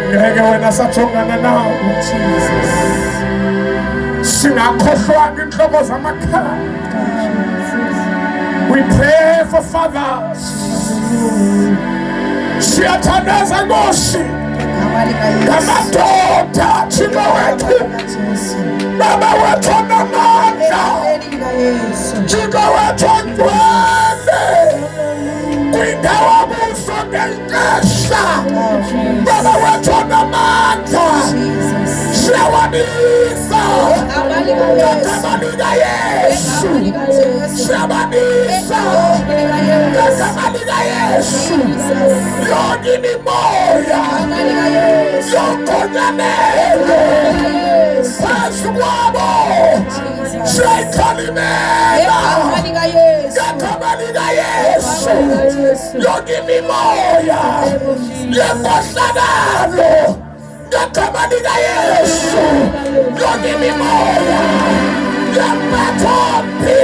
ngeke wena sathongana nawo Jesus. Singakhohlwanga inhlobo zamakhaya. We pray for fathers. Siyathandaza Nkosi ngamadoda Thixo wethu, baba wethu onamandla, Thixo wethu ongcwele, kwindawo abuso ngenkesha, baba wethu onamandla, siyawabisa ngegama lika Yesu, siyababisa ngegama lika Yesu. Yonke imimoya yogonyanelo phansi kwabo siyayikhalimela ngegama lika Yesu. Yonke imimoya yenkohlakalo ngegama lika Yesu. Yonke imimoya yembathombi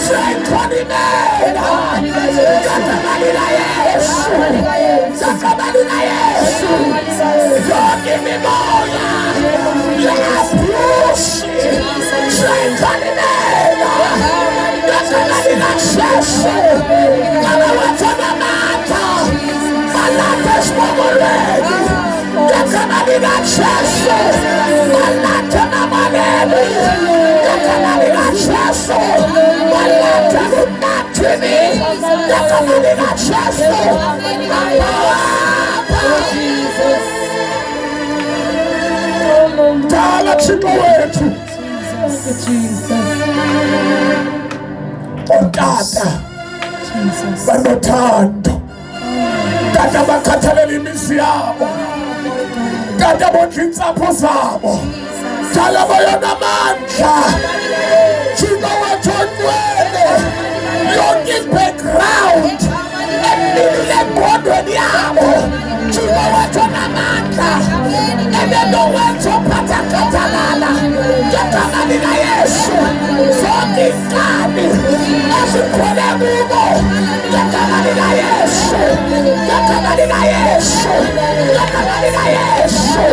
siyayikhalimela ngegama lika Yesu. Ngegama lika Yesu. Yonke imimoya yeabusi siyayikhalimela ngegama lika Jesu. Baba wethu onamandla, balapha esibobolweni ngegama lika Jesu. Balapha namalebe ngegama lika Jesu. Balapha kunathini ngegama lika Jesu. Dala Thixo wethu, otata banothando, tata bakhathalela imizi yabo, tata bondla iintsapho zabo, dala bayonamandla, Thixo wethu ongcwele, yonke i-background emilile engqondweni yabo, Thixo wethu onamandla, ebenowenza ophathakhathalala ngegama lika Yesu. Zonke inkani ezikhwele kubo ngegama lika Yesu, ngegama lika Yesu, ngegama lika Yesu.